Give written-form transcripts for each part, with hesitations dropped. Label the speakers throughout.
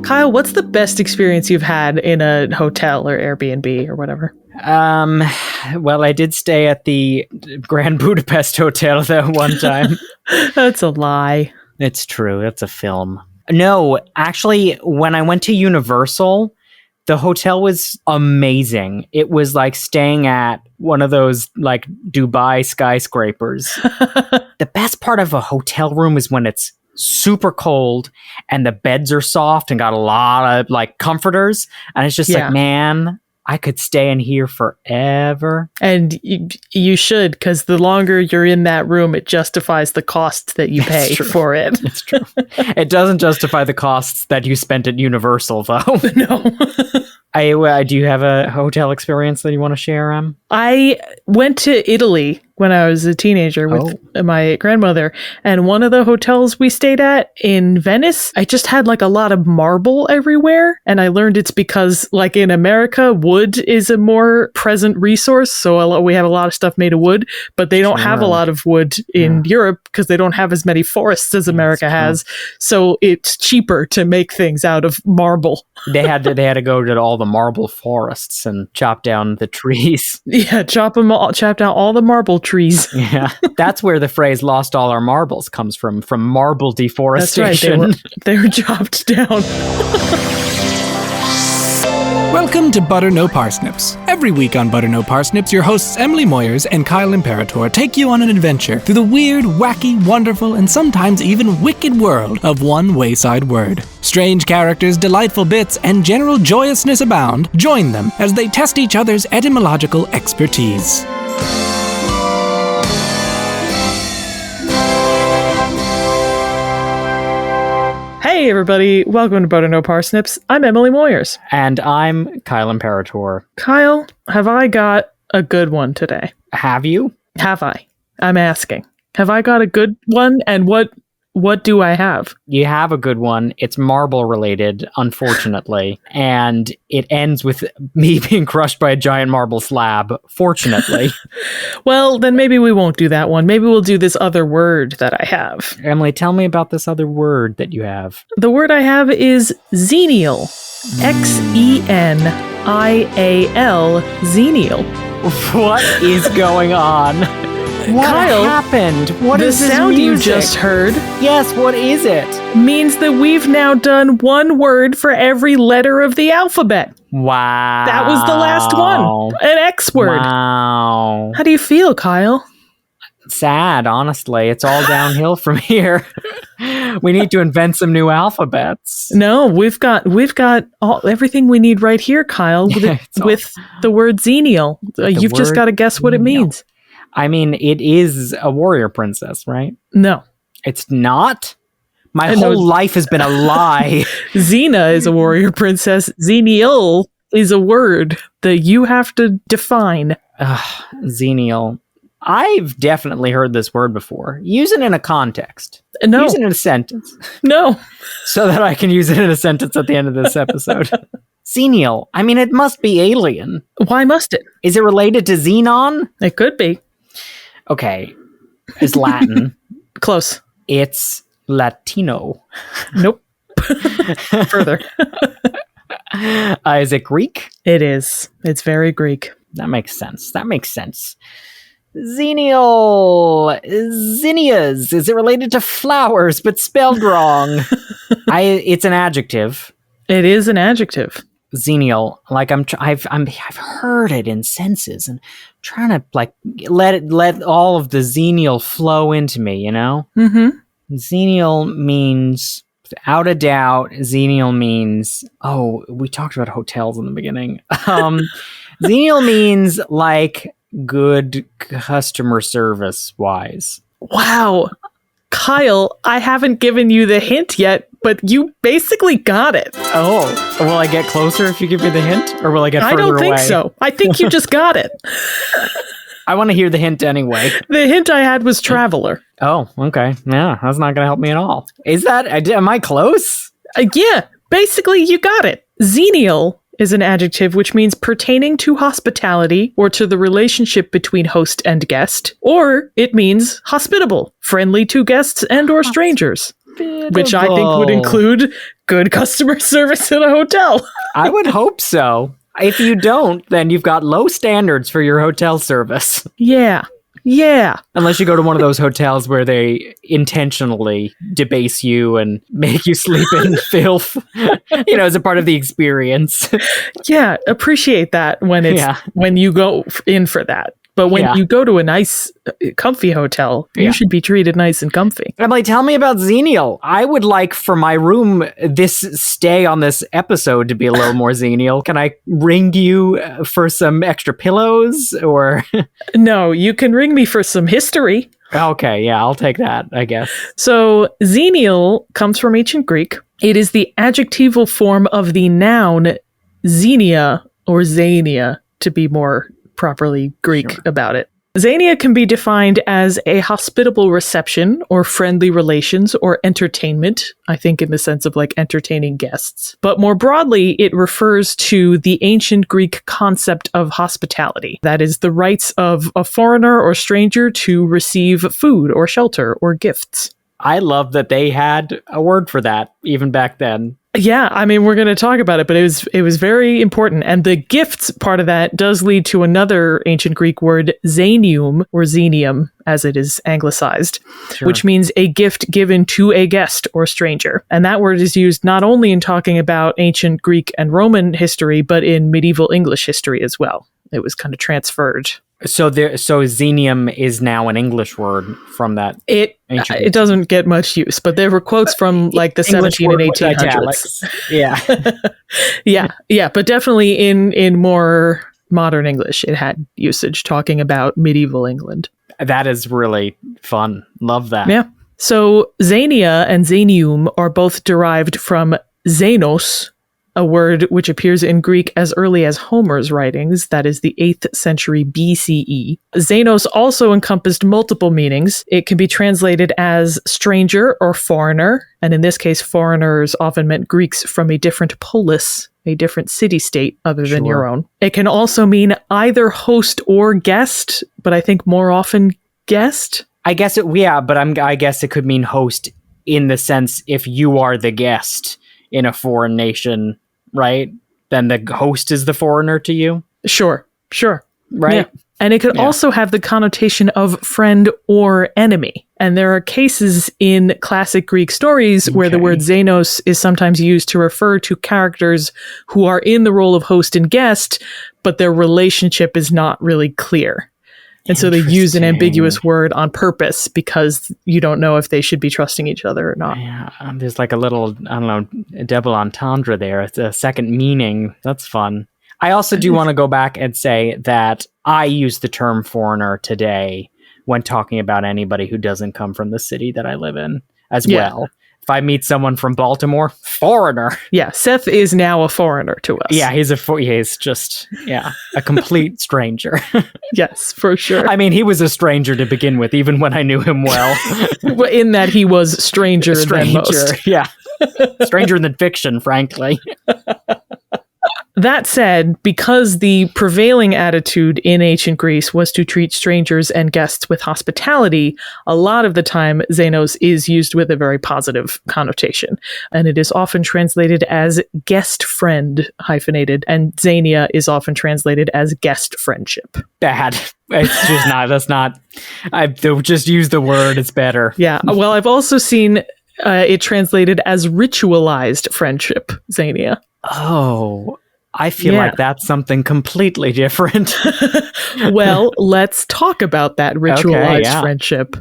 Speaker 1: Kyle, what's the best experience you've had in a hotel or Airbnb or whatever?
Speaker 2: Well, I did stay at the Grand Budapest Hotel that one time.
Speaker 1: That's a lie.
Speaker 2: It's true. It's a film. No, actually, when I went to Universal, the hotel was amazing. It was like staying at one of those like Dubai skyscrapers. The best part of a hotel room is when it's super cold and the beds are soft and got a lot of like comforters. And it's just like, man, I could stay in here forever.
Speaker 1: And you should, because the longer you're in that room, it justifies the costs that you pay for it.
Speaker 2: It's true. It doesn't justify the costs that you spent at Universal, though.
Speaker 1: No.
Speaker 2: Do you have a hotel experience that you want to share, Em?
Speaker 1: I went to Italy when I was a teenager with my grandmother, and one of the hotels we stayed at in Venice, I just had like a lot of marble everywhere, and I learned it's because like in America, wood is a more present resource, so we have a lot of stuff made of wood, but they don't have a lot of wood in Europe because they don't have as many forests as America has, so it's cheaper to make things out of marble.
Speaker 2: They had to go to all the marble forests and chop down the trees.
Speaker 1: Yeah, chop down all the marble trees.
Speaker 2: Yeah, that's where the phrase "lost all our marbles" comes from marble deforestation.
Speaker 1: That's right, they were chopped down.
Speaker 3: Welcome to Butter No Parsnips. Every week on Butter No Parsnips, your hosts Emily Moyers and Kyle Imperator take you on an adventure through the weird, wacky, wonderful, and sometimes even wicked world of one wayside word. Strange characters, delightful bits, and general joyousness abound. Join them as they test each other's etymological expertise.
Speaker 1: Hey everybody, welcome to Butter No Parsnips. I'm Emily Moyers.
Speaker 2: And I'm Kyle Imperator.
Speaker 1: Kyle, have I got a good one today?
Speaker 2: Have you?
Speaker 1: Have I? I'm asking. Have I got a good one? And what do I have?
Speaker 2: You have a good one. It's marble related, unfortunately. And it ends with me being crushed by a giant marble slab, fortunately.
Speaker 1: Well, then maybe we won't do that one. Maybe we'll do this other word that I have.
Speaker 2: Emily, tell me about this other word that you have.
Speaker 1: The word I have is Xenial. Xenial. Xenial.
Speaker 2: What is going on? What
Speaker 1: Kyle,
Speaker 2: happened? What is this
Speaker 1: sound
Speaker 2: music?
Speaker 1: you just heard?
Speaker 2: Yes, what is it?
Speaker 1: Means that we've now done one word for every letter of the alphabet.
Speaker 2: Wow.
Speaker 1: That was the last one. An X word.
Speaker 2: Wow.
Speaker 1: How do you feel, Kyle?
Speaker 2: Sad, honestly. It's all downhill from here. We need to invent some new alphabets.
Speaker 1: No, we've got everything we need right here, Kyle, with the word Xenial. You've just got to guess what it means.
Speaker 2: I mean, it is a warrior princess, right?
Speaker 1: No.
Speaker 2: It's not? My whole life has been a lie.
Speaker 1: Xena is a warrior princess. Xenial is a word that you have to define.
Speaker 2: Xenial. I've definitely heard this word before. Use it in a context.
Speaker 1: No.
Speaker 2: Use it in a sentence.
Speaker 1: No.
Speaker 2: So that I can use it in a sentence at the end of this episode. Xenial. I mean, it must be alien.
Speaker 1: Why must it?
Speaker 2: Is it related to Xenon?
Speaker 1: It could be.
Speaker 2: Okay. It's Latin.
Speaker 1: Close.
Speaker 2: It's Latino.
Speaker 1: Nope. Further.
Speaker 2: Is it Greek?
Speaker 1: It is. It's very Greek.
Speaker 2: That makes sense. Xenial. Zinnias. Is it related to flowers but spelled wrong? It's an adjective.
Speaker 1: It is an adjective.
Speaker 2: Xenial. Like I've heard it in senses and trying to like let all of the xenial flow into me, you know?
Speaker 1: Mm-hmm.
Speaker 2: Xenial means, without a doubt, xenial means, we talked about hotels in the beginning. Xenial means like good customer service wise.
Speaker 1: Wow. Kyle, I haven't given you the hint yet, but you basically got it.
Speaker 2: Oh, will I get closer if you give me the hint? Or will I get further away?
Speaker 1: I don't think so. I think you just got it.
Speaker 2: I want to hear the hint anyway.
Speaker 1: The hint I had was traveler.
Speaker 2: Oh, okay. Yeah, that's not going to help me at all. Is that, am I close?
Speaker 1: Yeah, basically you got it. Xenial is an adjective which means pertaining to hospitality or to the relationship between host and guest, or it means hospitable, friendly to guests and or strangers, which I think would include good customer service in a hotel.
Speaker 2: I would hope so. If you don't, then you've got low standards for your hotel service.
Speaker 1: Yeah.
Speaker 2: Unless you go to one of those hotels where they intentionally debase you and make you sleep in filth, as a part of the experience.
Speaker 1: Yeah, appreciate that when you go in for that. But when you go to a nice, comfy hotel, you should be treated nice and comfy.
Speaker 2: Emily, tell me about Xenial. I would like for my room, this stay on this episode to be a little more Xenial. Can I ring you for some extra pillows or?
Speaker 1: No, you can ring me for some history.
Speaker 2: Okay, yeah, I'll take that, I guess.
Speaker 1: So Xenial comes from ancient Greek. It is the adjectival form of the noun Xenia or Xenia, to be more properly Greek about it. Xenia can be defined as a hospitable reception or friendly relations or entertainment, I think in the sense of like entertaining guests. But more broadly, it refers to the ancient Greek concept of hospitality. That is the rights of a foreigner or stranger to receive food or shelter or gifts.
Speaker 2: I love that they had a word for that even back then.
Speaker 1: Yeah, I mean, we're going to talk about it, but it was very important. And the gifts part of that does lead to another ancient Greek word, xenium, or xenium, as it is anglicized, which means a gift given to a guest or stranger. And that word is used not only in talking about ancient Greek and Roman history, but in medieval English history as well. It was kind of transferred.
Speaker 2: So xenium is now an English word from that.
Speaker 1: It doesn't get much use, but there were quotes from like the 17 and 1800s.
Speaker 2: Yeah.
Speaker 1: yeah, but definitely in more modern English, it had usage talking about medieval England.
Speaker 2: That is really fun. Love that.
Speaker 1: Yeah. So Xenia and xenium are both derived from xenos, a word which appears in Greek as early as Homer's writings, that is the 8th century BCE. Xenos also encompassed multiple meanings. It can be translated as stranger or foreigner, and in this case, foreigners often meant Greeks from a different polis, a different city-state other than your own. It can also mean either host or guest, but I think more often guest.
Speaker 2: I guess I guess it could mean host in the sense if you are the guest in a foreign nation, right? Then the host is the foreigner to you?
Speaker 1: Sure.
Speaker 2: Right?
Speaker 1: Yeah. And it could also have the connotation of friend or enemy. And there are cases in classic Greek stories where the word xenos is sometimes used to refer to characters who are in the role of host and guest, but their relationship is not really clear. And so they use an ambiguous word on purpose because you don't know if they should be trusting each other or not.
Speaker 2: Yeah, there's like a little, I don't know, double entendre there. It's a second meaning. That's fun. I also do want to go back and say that I use the term foreigner today when talking about anybody who doesn't come from the city that I live in as well. If I meet someone from Baltimore, foreigner.
Speaker 1: Yeah, Seth is now a foreigner to us.
Speaker 2: Yeah, he's just a complete stranger.
Speaker 1: Yes, for sure.
Speaker 2: I mean, he was a stranger to begin with, even when I knew him well.
Speaker 1: In that he was stranger than most.
Speaker 2: Yeah. Stranger than fiction, frankly.
Speaker 1: That said, because the prevailing attitude in ancient Greece was to treat strangers and guests with hospitality, a lot of the time xenos is used with a very positive connotation. And it is often translated as guest friend hyphenated, and xenia is often translated as guest friendship.
Speaker 2: Bad. It's just not, that's not, they'll just use the word, it's better.
Speaker 1: Yeah. Well, I've also seen it translated as ritualized friendship, xenia.
Speaker 2: Oh, I feel like that's something completely different.
Speaker 1: Well, let's talk about that ritualized friendship.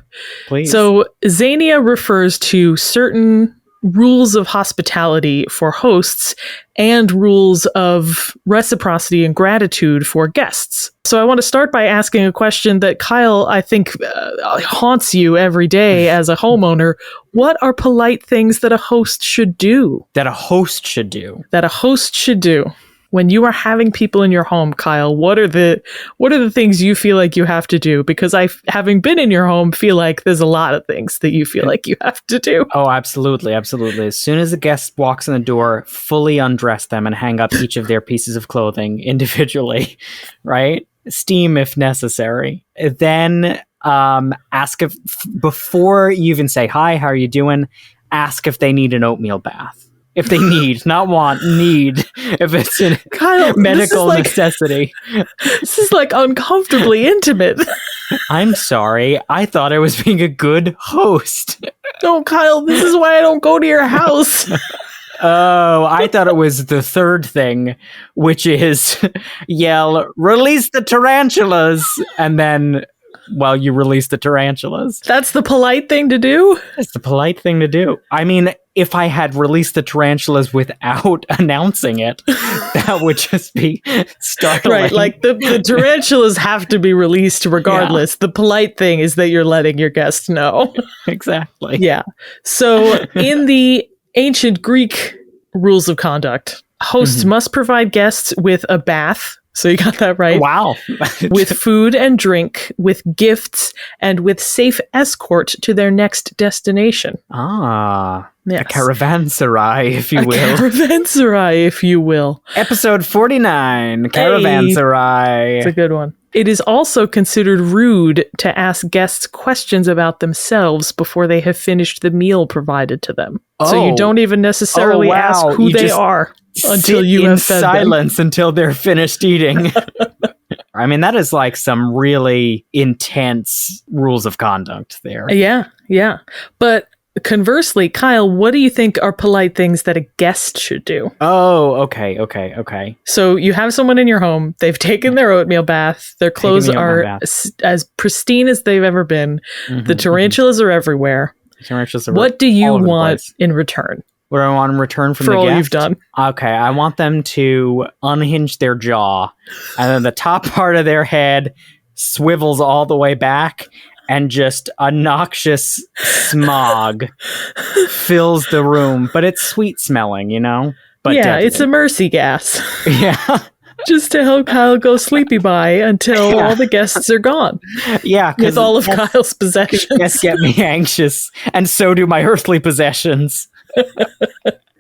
Speaker 2: Please.
Speaker 1: So, xenia refers to certain rules of hospitality for hosts and rules of reciprocity and gratitude for guests. So I want to start by asking a question that Kyle, I think, haunts you every day as a homeowner. What are polite things that a host should do?
Speaker 2: That a host should do.
Speaker 1: When you are having people in your home, Kyle, what are the things you feel like you have to do? Because having been in your home, feel like there's a lot of things that you feel like you have to do.
Speaker 2: Oh, absolutely. Absolutely. As soon as a guest walks in the door, fully undress them and hang up each of their pieces of clothing individually, right? Steam if necessary. Then ask before you even say, hi, how are you doing? Ask if they need an oatmeal bath. If they need, not want, need. If it's a
Speaker 1: Kyle,
Speaker 2: medical necessity.
Speaker 1: This is like uncomfortably intimate.
Speaker 2: I'm sorry. I thought I was being a good host.
Speaker 1: No, Kyle, this is why I don't go to your house.
Speaker 2: Oh, I thought it was the third thing, which is yell, release the tarantulas, and then, well, you release the tarantulas.
Speaker 1: That's the polite thing to do?
Speaker 2: It's the polite thing to do. I mean, if I had released the tarantulas without announcing it, that would just be startling.
Speaker 1: Right, like the tarantulas have to be released regardless. Yeah. The polite thing is that you're letting your guests know.
Speaker 2: Exactly.
Speaker 1: Yeah. So in the ancient Greek rules of conduct, hosts must provide guests with a bath. So you got that right.
Speaker 2: Wow.
Speaker 1: With food and drink, with gifts, and with safe escort to their next destination.
Speaker 2: Ah.
Speaker 1: Yes.
Speaker 2: A caravanserai, if you will.
Speaker 1: A caravanserai, if you will.
Speaker 2: Episode 49, Caravanserai.
Speaker 1: It's a good one. It is also considered rude to ask guests questions about themselves before they have finished the meal provided to them.
Speaker 2: Oh.
Speaker 1: So you don't even necessarily ask who they are until you have fed them.
Speaker 2: Silence until they're finished eating. I mean, that is like some really intense rules of conduct there.
Speaker 1: Yeah, yeah. But conversely, Kyle, what do you think are polite things that a guest should do?
Speaker 2: Oh, okay.
Speaker 1: So you have someone in your home. They've taken their oatmeal bath. Their clothes are as pristine as they've ever been. The tarantulas are everywhere. What do you want in return?
Speaker 2: What do I want in return from
Speaker 1: the guest? For all you've done.
Speaker 2: Okay, I want them to unhinge their jaw, and then the top part of their head swivels all the way back, and just a noxious smog fills the room. But it's sweet smelling, you know? But
Speaker 1: yeah,
Speaker 2: deadly.
Speaker 1: It's a mercy gas.
Speaker 2: Yeah.
Speaker 1: Just to help Kyle go sleepy by until all the guests are gone.
Speaker 2: Yeah.
Speaker 1: With all of Kyle's possessions.
Speaker 2: Guests get me anxious, and so do my earthly possessions.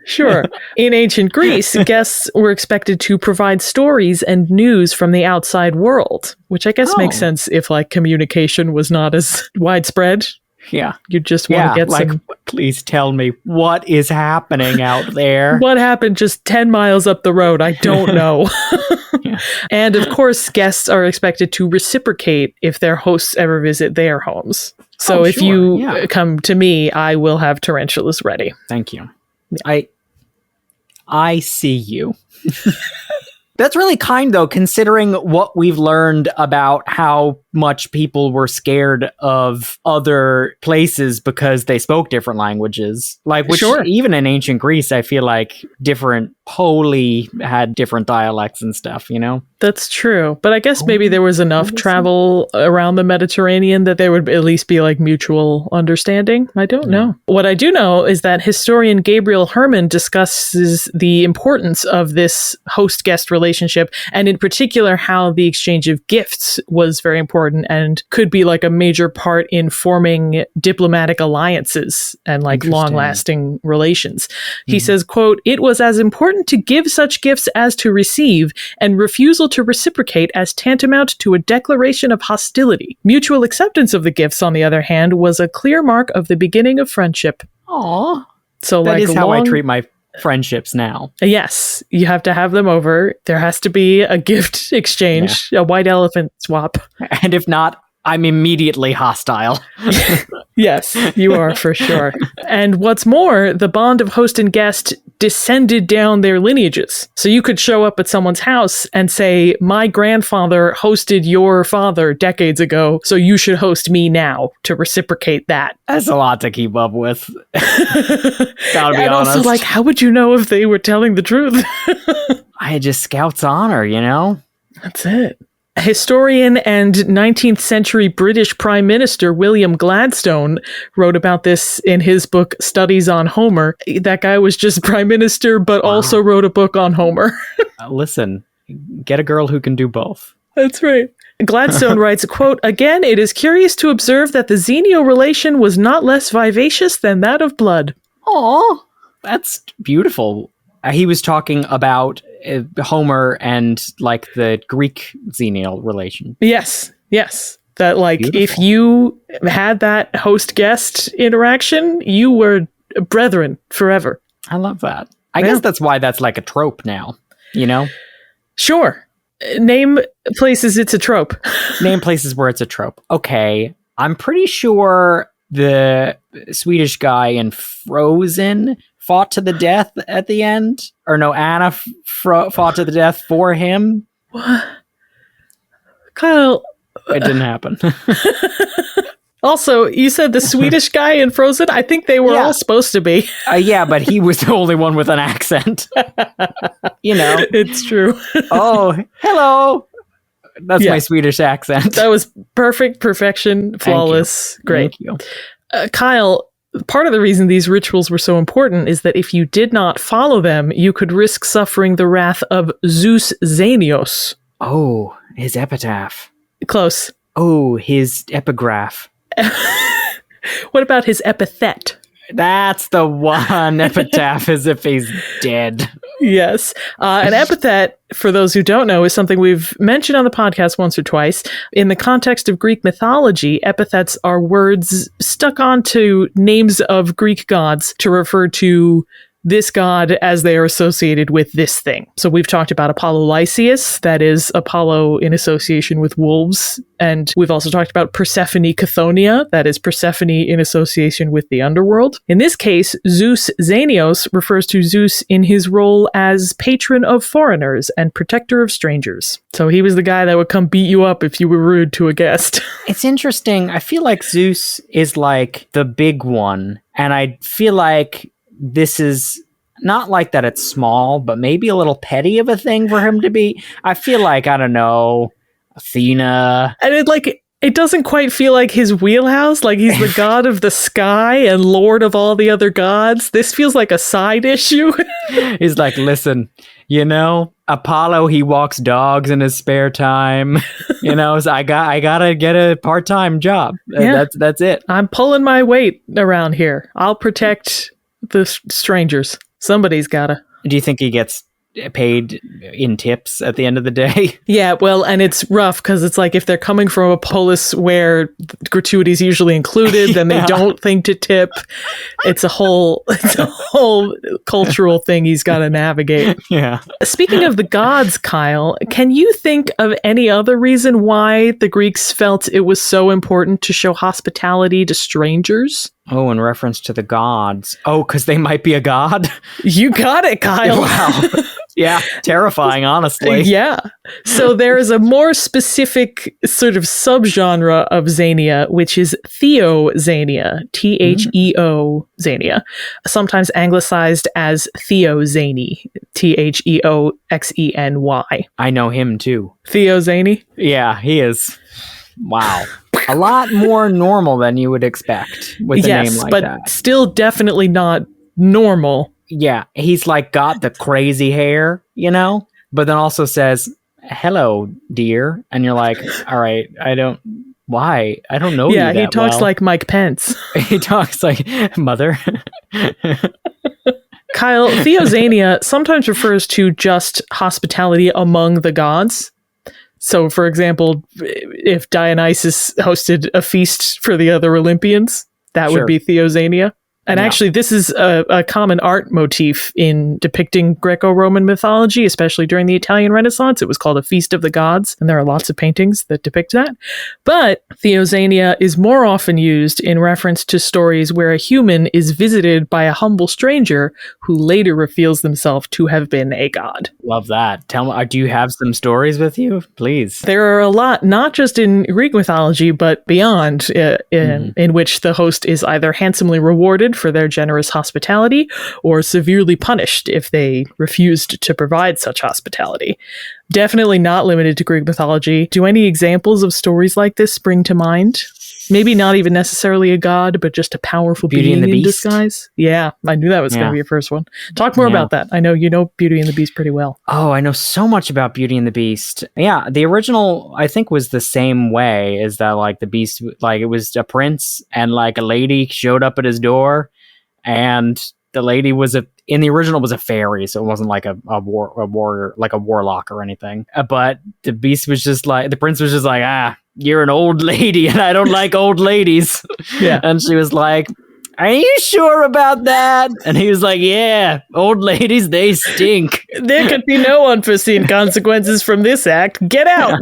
Speaker 1: Sure. In ancient Greece, guests were expected to provide stories and news from the outside world, which I guess makes sense if like communication was not as widespread.
Speaker 2: Yeah.
Speaker 1: You just want to get some...
Speaker 2: please tell me what is happening out there.
Speaker 1: What happened just 10 miles up the road? I don't know. Yeah. And of course, guests are expected to reciprocate if their hosts ever visit their homes. So if you come to me, I will have tarantulas ready.
Speaker 2: Thank you. Yeah. I see you. That's really kind, though, considering what we've learned about how much people were scared of other places because they spoke different languages. Like, which even in ancient Greece, I feel like different poli had different dialects and stuff, you know?
Speaker 1: That's true. But I guess maybe there was enough travel around the Mediterranean that there would at least be like mutual understanding. I don't know. What I do know is that historian Gabriel Herman discusses the importance of this host-guest relationship, and in particular how the exchange of gifts was very important and could be like a major part in forming diplomatic alliances and like long-lasting relations. He says, quote, "It was as important to give such gifts as to receive, and refusal to reciprocate as tantamount to a declaration of hostility. Mutual acceptance of the gifts, on the other hand, was a clear mark of the beginning of friendship."
Speaker 2: Aww.
Speaker 1: So
Speaker 2: that is how I treat my friendships now.
Speaker 1: Yes, you have to have them over. There has to be a gift exchange, a white elephant swap.
Speaker 2: And if not, I'm immediately hostile.
Speaker 1: Yes, you are for sure. And what's more, the bond of host and guest descended down their lineages. So you could show up at someone's house and say, "My grandfather hosted your father decades ago, so you should host me now," to reciprocate that.
Speaker 2: That's a lot to keep up with. Gotta be honest.
Speaker 1: And also, like, how would you know if they were telling the truth?
Speaker 2: I just Scout's honor, you know?
Speaker 1: That's it. Historian and 19th century British Prime Minister William Gladstone wrote about this in his book Studies on Homer. That guy was just Prime Minister, but also wrote a book on Homer.
Speaker 2: Listen, get a girl who can do both.
Speaker 1: That's right. Gladstone writes, quote, "Again, it is curious to observe that the Xenial relation was not less vivacious than that of blood."
Speaker 2: Aw, that's beautiful. He was talking about Homer and like the Greek Xenial relation.
Speaker 1: Yes. That like
Speaker 2: beautiful.
Speaker 1: If you had that host-guest interaction, you were brethren forever.
Speaker 2: I love that. I guess that's why that's like a trope now, you know?
Speaker 1: Sure. Name places it's a trope.
Speaker 2: Name places where it's a trope. Okay. I'm pretty sure the Swedish guy in Frozen fought to the death at the end. Or no, Anna fought to the death for him.
Speaker 1: What? Kyle.
Speaker 2: It didn't happen.
Speaker 1: Also, you said the Swedish guy in Frozen? I think they were all supposed to be.
Speaker 2: Yeah, but he was the only one with an accent. You know.
Speaker 1: It's true.
Speaker 2: Oh, hello. That's my Swedish accent.
Speaker 1: That was perfection, flawless. Great.
Speaker 2: Thank you.
Speaker 1: Kyle, part of the reason these rituals were so important is that if you did not follow them, you could risk suffering the wrath of Zeus Xenios.
Speaker 2: Oh, his epitaph.
Speaker 1: Close.
Speaker 2: Oh, his epigraph.
Speaker 1: What about his epithet?
Speaker 2: That's the one. Epitaph as if he's dead.
Speaker 1: Yes. An epithet, for those who don't know, is something we've mentioned on the podcast once or twice. In the context of Greek mythology, epithets are words stuck onto names of Greek gods to refer to this god as they are associated with this thing. So we've talked about Apollo Lysias, that is Apollo in association with wolves. And we've also talked about Persephone Chthoniia, that is Persephone in association with the underworld. In this case, Zeus Xenios refers to Zeus in his role as patron of foreigners and protector of strangers. So he was the guy that would come beat you up if you were rude to a guest.
Speaker 2: It's interesting. I feel like Zeus is like the big one. And I feel like this is not like that it's small, but maybe a little petty of a thing for him to be. I feel like, I don't know, Athena.
Speaker 1: And it doesn't quite feel like his wheelhouse. Like he's the god of the sky and lord of all the other gods. This feels like a side issue.
Speaker 2: He's like, listen, you know, Apollo, he walks dogs in his spare time. You know, so I gotta get a part-time job.
Speaker 1: Yeah.
Speaker 2: That's it.
Speaker 1: I'm pulling my weight around here. I'll protect the strangers. Somebody's gotta.
Speaker 2: Do you think he gets paid in tips at the end of the day?
Speaker 1: Yeah, well, and it's rough because it's like if they're coming from a polis where gratuity is usually included, then they don't think to tip. It's a whole cultural thing he's got to navigate.
Speaker 2: Yeah.
Speaker 1: Speaking of the gods, Kyle, can you think of any other reason why the Greeks felt it was so important to show hospitality to strangers?
Speaker 2: Oh, in reference to the gods. Oh, because they might be a god?
Speaker 1: You got it, Kyle.
Speaker 2: Wow. Yeah, terrifying, honestly.
Speaker 1: Yeah. So there is a more specific sort of subgenre of Xenia, which is Theoxenia, Theo Xenia, sometimes anglicized as Theoxeny, Theoxeny.
Speaker 2: I know him too.
Speaker 1: Theoxeny?
Speaker 2: Yeah, he is. Wow. A lot more normal than you would expect with a name like that.
Speaker 1: Yes, but still definitely not normal.
Speaker 2: Yeah, he's like got the crazy hair, you know, but then also says, hello, dear. And you're like, all right, why? I don't know you that
Speaker 1: he talks
Speaker 2: well.
Speaker 1: like Mike Pence.
Speaker 2: He talks like mother.
Speaker 1: Kyle, Theoxenia sometimes refers to just hospitality among the gods. So, for example, if Dionysus hosted a feast for the other Olympians, that would be Theoxenia. And actually, this is a common art motif in depicting Greco-Roman mythology, especially during the Italian Renaissance. It was called a Feast of the Gods, and there are lots of paintings that depict that. But Theoxenia is more often used in reference to stories where a human is visited by a humble stranger who later reveals themselves to have been a god.
Speaker 2: Love that. Tell me, do you have some stories with you? Please.
Speaker 1: There are a lot, not just in Greek mythology, but beyond, in which the host is either handsomely rewarded for their generous hospitality or severely punished if they refused to provide such hospitality. Definitely not limited to Greek mythology. Do any examples of stories like this spring to mind? Maybe not even necessarily a god, but just a powerful
Speaker 2: Beauty
Speaker 1: being
Speaker 2: and the
Speaker 1: in
Speaker 2: Beast?
Speaker 1: disguise. Yeah, I knew that was going to be your first one. Talk more about that. I know you know Beauty and the Beast pretty well.
Speaker 2: Oh, I know so much about Beauty and the Beast. Yeah, the original, I think, was the same way, is that like the Beast, like it was a prince and like a lady showed up at his door, and the lady was in the original was a fairy, so it wasn't like a warrior, like a warlock or anything. But the Beast was just like, the prince was just like, you're an old lady and I don't like old ladies.
Speaker 1: Yeah.
Speaker 2: And she was like, are you sure about that? And he was like, yeah, old ladies, they stink.
Speaker 1: There could be no unforeseen consequences from this act. Get out.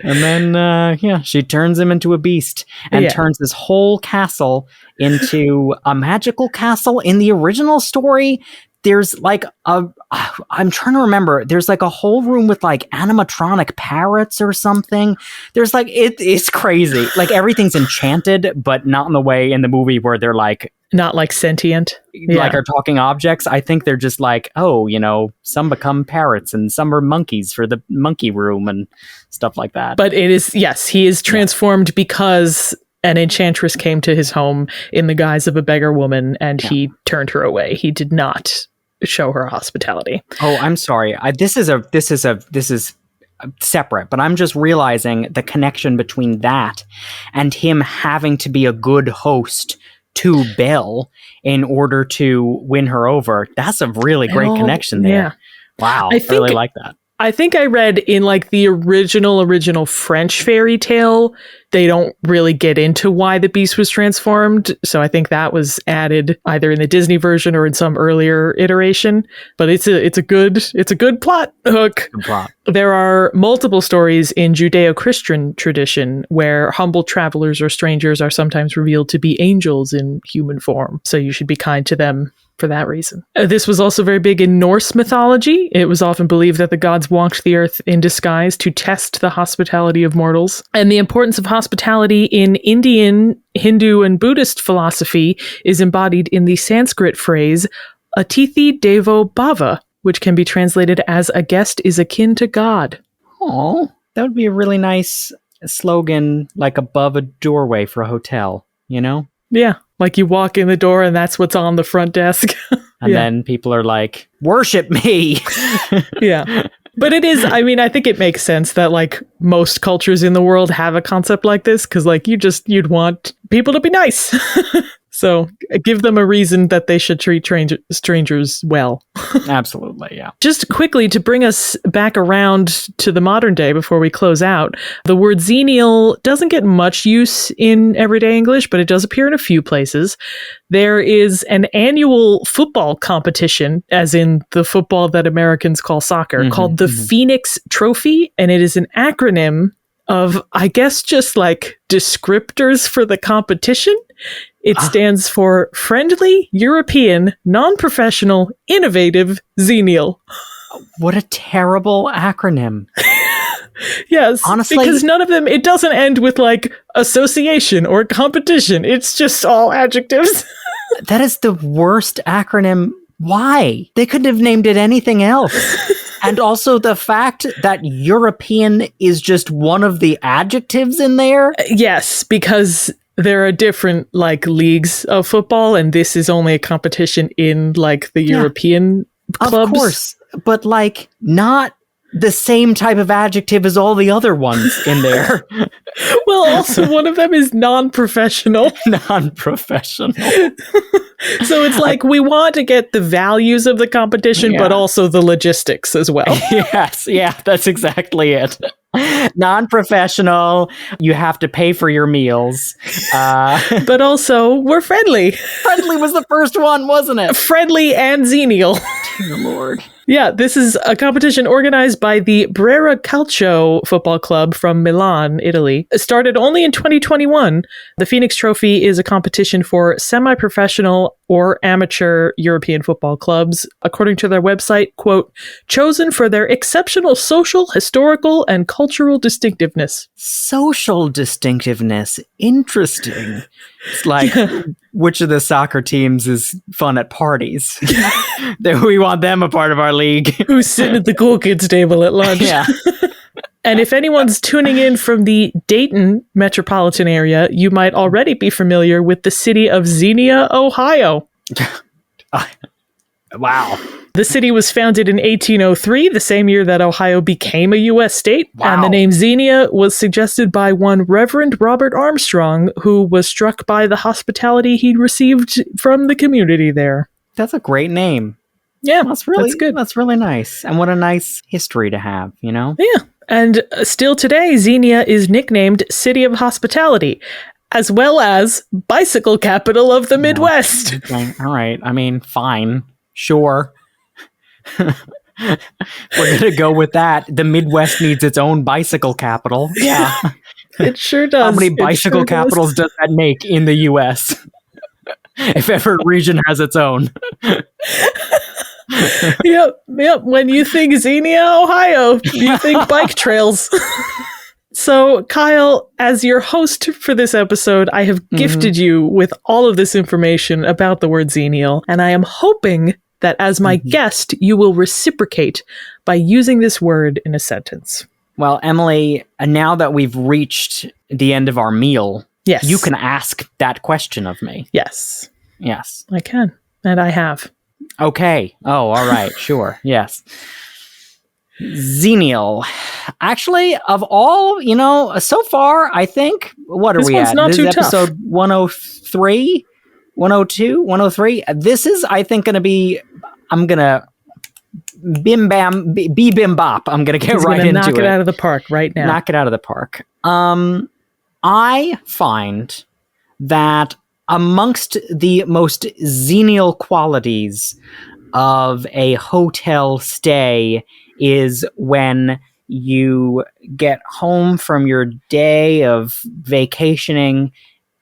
Speaker 2: And then, she turns him into a beast and turns this whole castle into a magical castle. In the original story, there's like I'm trying to remember, there's like a whole room with like animatronic parrots or something. There's like, it's crazy. Like everything's enchanted, but not in the way in the movie where they're like,
Speaker 1: not like sentient,
Speaker 2: like are talking objects. I think they're just like, some become parrots and some are monkeys for the monkey room and stuff like that.
Speaker 1: But it is, yes, he is transformed because an enchantress came to his home in the guise of a beggar woman and he turned her away. He did not show her hospitality.
Speaker 2: Oh, I'm sorry. This is separate, but I'm just realizing the connection between that and him having to be a good host to Belle in order to win her over. That's a really great connection there. Yeah. Wow. I really like that.
Speaker 1: I think I read in like the original French fairy tale, they don't really get into why the beast was transformed. So I think that was added either in the Disney version or in some earlier iteration. But it's a good plot hook.
Speaker 2: Good plot.
Speaker 1: There are multiple stories in Judeo-Christian tradition where humble travelers or strangers are sometimes revealed to be angels in human form. So you should be kind to them for that reason. This was also very big in Norse mythology. It was often believed that the gods walked the earth in disguise to test the hospitality of mortals. And the importance of hospitality in Indian, Hindu, and Buddhist philosophy is embodied in the Sanskrit phrase Atithi Devo Bhava, which can be translated as a guest is akin to God.
Speaker 2: Oh, that would be a really nice slogan, like above a doorway for a hotel, you know?
Speaker 1: Yeah. Like you walk in the door and that's what's on the front desk.
Speaker 2: And then people are like, worship me.
Speaker 1: Yeah. But it is, I mean, I think it makes sense that like most cultures in the world have a concept like this because like you'd want people to be nice. So give them a reason that they should treat strangers well.
Speaker 2: Absolutely, yeah.
Speaker 1: Just quickly to bring us back around to the modern day before we close out, the word Xenial doesn't get much use in everyday English, but it does appear in a few places. There is an annual football competition, as in the football that Americans call soccer, called the FENIX Trophy, and it is an acronym of, I guess, just like descriptors for the competition. It stands for Friendly, European, Non-Professional, Innovative, Xenial.
Speaker 2: What a terrible acronym.
Speaker 1: Yes,
Speaker 2: honestly,
Speaker 1: because none of them, it doesn't end with like association or competition. It's just all adjectives.
Speaker 2: That is the worst acronym. Why? They couldn't have named it anything else. And also the fact that European is just one of the adjectives in there.
Speaker 1: Yes, because there are different like leagues of football, and this is only a competition in like the European clubs.
Speaker 2: Of course, but like not the same type of adjective as all the other ones in there.
Speaker 1: Well, also one of them is non-professional.
Speaker 2: Non-professional.
Speaker 1: So it's like we want to get the values of the competition, but also the logistics as well.
Speaker 2: Yes, yeah, that's exactly it. Non-professional, you have to pay for your meals.
Speaker 1: But also, we're friendly.
Speaker 2: Friendly was the first one, wasn't it?
Speaker 1: Friendly and Xenial.
Speaker 2: Dear Lord.
Speaker 1: Yeah, this is a competition organized by the Brera Calcio football club from Milan, Italy. It started only in 2021. The FENIX Trophy is a competition for semi-professional or amateur European football clubs, according to their website, quote, chosen for their exceptional social, historical, and cultural distinctiveness.
Speaker 2: Social distinctiveness. Interesting. It's like, which of the soccer teams is fun at parties? That we want them a part of our league.
Speaker 1: Who's sitting at the cool kids table at lunch.
Speaker 2: Yeah.
Speaker 1: And if anyone's tuning in from the Dayton metropolitan area, you might already be familiar with the city of Xenia, Ohio.
Speaker 2: Wow.
Speaker 1: The city was founded in 1803, the same year that Ohio became a U.S. state. Wow. And the name Xenia was suggested by one Reverend Robert Armstrong, who was struck by the hospitality he'd received from the community there.
Speaker 2: That's a great name.
Speaker 1: Yeah,
Speaker 2: that's good. That's really nice. And what a nice history to have, you know?
Speaker 1: Yeah. And still today, Xenia is nicknamed City of Hospitality. as well as bicycle capital of the Midwest.
Speaker 2: Okay. All right. I mean, fine. Sure. We're going to go with that. The Midwest needs its own bicycle capital. Yeah.
Speaker 1: It sure does.
Speaker 2: How many bicycle capitals does that make in the U.S.? If every region has its own.
Speaker 1: Yep. When you think Xenia, Ohio, you think bike trails. So, Kyle, as your host for this episode, I have gifted you with all of this information about the word Xenial, and I am hoping that as my guest, you will reciprocate by using this word in a sentence.
Speaker 2: Well, Emily, now that we've reached the end of our meal,
Speaker 1: yes,
Speaker 2: you can ask that question of me.
Speaker 1: Yes.
Speaker 2: Yes.
Speaker 1: I can, and I have.
Speaker 2: Okay. Oh, all right. Sure. Yes. Xenial. Actually, of all, so far, I think, what are
Speaker 1: this
Speaker 2: we
Speaker 1: one's
Speaker 2: at?
Speaker 1: Not
Speaker 2: this
Speaker 1: too
Speaker 2: is episode
Speaker 1: tough.
Speaker 2: 103, 102, 103. This is, I think, going to be, I'm going to bim bam, bim bop. I'm going to get right into it.
Speaker 1: Knock it out of the park right now.
Speaker 2: Knock it out of the park. I find that amongst the most Xenial qualities of a hotel stay is when you get home from your day of vacationing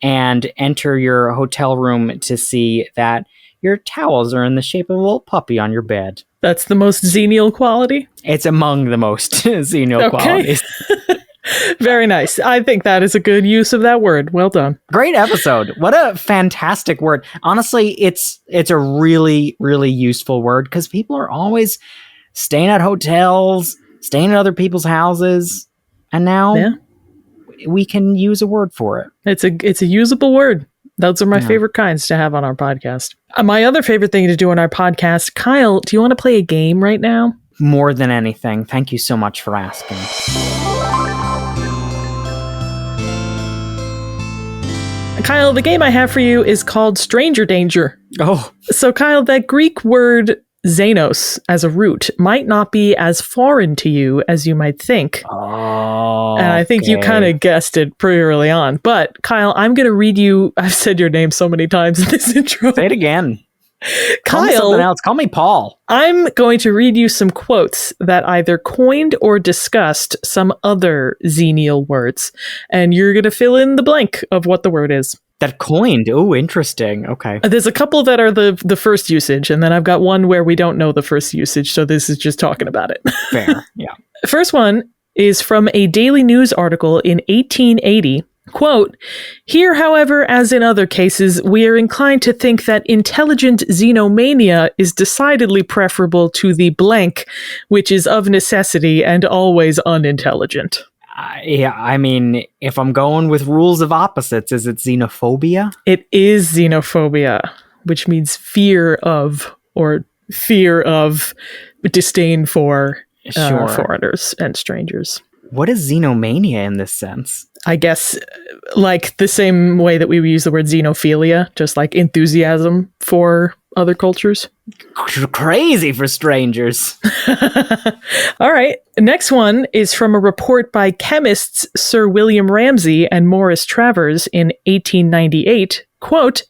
Speaker 2: and enter your hotel room to see that your towels are in the shape of a little puppy on your bed.
Speaker 1: That's the most Xenial quality?
Speaker 2: It's among the most Xenial qualities.
Speaker 1: Very nice. I think that is a good use of that word. Well done.
Speaker 2: Great episode. What a fantastic word. Honestly, it's a really, really useful word because people are always staying at hotels, staying at other people's houses, and now we can use a word for it.
Speaker 1: It's a usable word. Those are my favorite kinds to have on our podcast. My other favorite thing to do on our podcast, Kyle, do you want to play a game right now?
Speaker 2: More than anything. Thank you so much for asking.
Speaker 1: Kyle, the game I have for you is called Stranger Danger.
Speaker 2: Oh.
Speaker 1: So, Kyle, that Greek word xenos as a root might not be as foreign to you as you might think.
Speaker 2: Oh,
Speaker 1: and I think you kind of guessed it pretty early on. But, Kyle, I'm going to read you... I've said your name so many times in this intro.
Speaker 2: Say it again.
Speaker 1: Kyle,
Speaker 2: call me something else. Call me Paul.
Speaker 1: I'm going to read you some quotes that either coined or discussed some other Xenial words. And you're going to fill in the blank of what the word is.
Speaker 2: That coined. Oh, interesting. Okay.
Speaker 1: There's a couple that are the first usage, and then I've got one where we don't know the first usage, so this is just talking about it.
Speaker 2: Fair, yeah.
Speaker 1: First one is from a Daily News article in 1880. Quote, "Here, however, as in other cases, we are inclined to think that intelligent xenomania is decidedly preferable to the blank, which is of necessity and always unintelligent."
Speaker 2: Yeah, I mean, if I'm going with rules of opposites, is it xenophobia?
Speaker 1: It is xenophobia, which means fear of or disdain for foreigners and strangers.
Speaker 2: What is xenomania in this sense?
Speaker 1: I guess like the same way that we use the word xenophilia, just like enthusiasm for other cultures.
Speaker 2: Crazy for strangers.
Speaker 1: All right. Next one is from a report by chemists Sir William Ramsay and Morris Travers in 1898. Quote,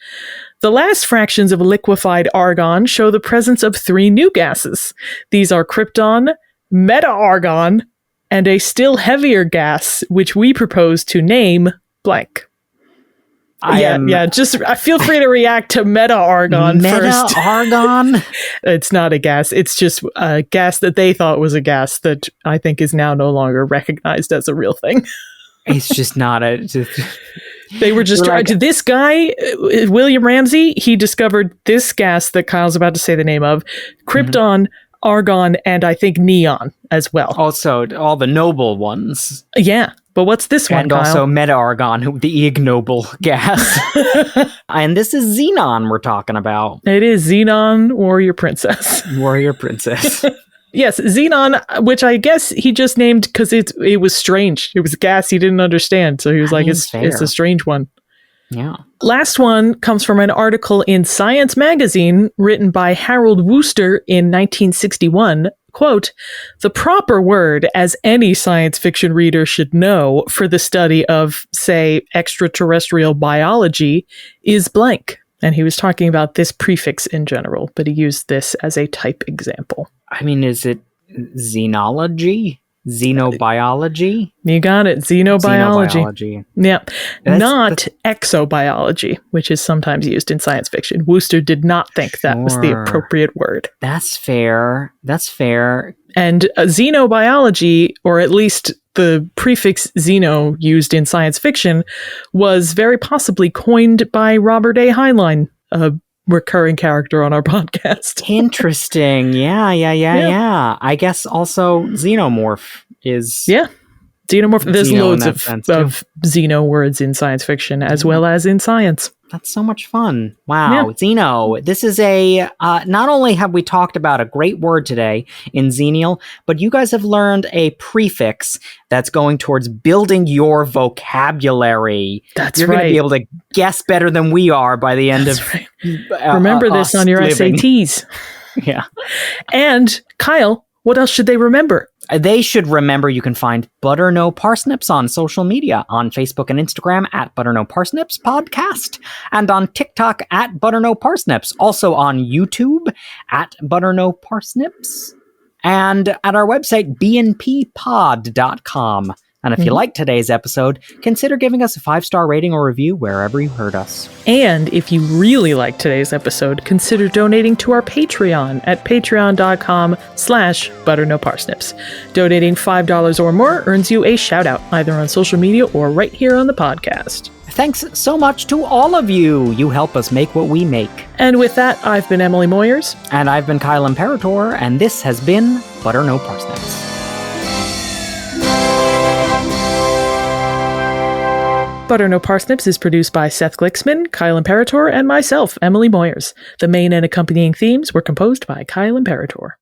Speaker 1: "The last fractions of liquefied argon show the presence of 3 new gases. These are krypton, meta-argon, and a still heavier gas, which we propose to name blank." Just feel free to react to meta-argon first.
Speaker 2: Meta-argon?
Speaker 1: It's not a gas. It's just a gas that they thought was a gas that I think is now no longer recognized as a real thing.
Speaker 2: It's just not a...
Speaker 1: They were just trying to... This guy, William Ramsay, he discovered this gas that Kyle's about to say the name of, krypton, argon, and I think neon as well.
Speaker 2: Also, all the noble ones.
Speaker 1: Yeah. But what's this one,
Speaker 2: And
Speaker 1: Kyle?
Speaker 2: also meta-argon, the ignoble gas. And this is Xenon we're talking about.
Speaker 1: It is Xenon, Warrior Princess.
Speaker 2: Warrior Princess.
Speaker 1: Yes, Xenon, which I guess he just named because it was strange. It was gas he didn't understand. So he was it's a strange one.
Speaker 2: Yeah.
Speaker 1: Last one comes from an article in Science magazine written by Harold Wooster in 1961. Quote, "The proper word, as any science fiction reader should know for the study of, say, extraterrestrial biology, is blank." And he was talking about this prefix in general, but he used this as a type example.
Speaker 2: I mean, is it xenology? Xenobiology?
Speaker 1: You got it. Xenobiology.
Speaker 2: Xenobiology.
Speaker 1: Yeah. Not exobiology, which is sometimes used in science fiction. Wooster did not think that was the appropriate word.
Speaker 2: That's fair. That's fair.
Speaker 1: And xenobiology, or at least the prefix xeno used in science fiction, was very possibly coined by Robert A. Heinlein, a recurring character on our podcast.
Speaker 2: Interesting. Yeah. I guess also xenomorph is...
Speaker 1: Yeah. Xenomorph. There's
Speaker 2: Xeno
Speaker 1: loads
Speaker 2: in
Speaker 1: of
Speaker 2: that sense,
Speaker 1: xeno words in science fiction as well as in science.
Speaker 2: That's so much fun. Wow. Yeah. Xeno. This is a, not only have we talked about a great word today in Xenial, but you guys have learned a prefix that's going towards building your vocabulary. You're going to be able to guess better than we are by the end of
Speaker 1: remember this on your living. SATs.
Speaker 2: Yeah.
Speaker 1: And Kyle, what else should they remember?
Speaker 2: They should remember you can find Butter No Parsnips on social media, on Facebook and Instagram at Butter No Parsnips Podcast, and on TikTok at Butter No Parsnips, also on YouTube at Butter No Parsnips, and at our website, bnppod.com. And if you liked today's episode, consider giving us a 5-star rating or review wherever you heard us.
Speaker 1: And if you really liked today's episode, consider donating to our Patreon at patreon.com/butternoparsnips. Donating $5 or more earns you a shout out either on social media or right here on the podcast.
Speaker 2: Thanks so much to all of you. You help us make what we make.
Speaker 1: And with that, I've been Emily Moyers.
Speaker 2: And I've been Kyle Imperator, and this has been Butter No Parsnips.
Speaker 1: Butter No Parsnips is produced by Seth Glicksman, Kyle Imperator, and myself, Emily Moyers. The main and accompanying themes were composed by Kyle Imperator.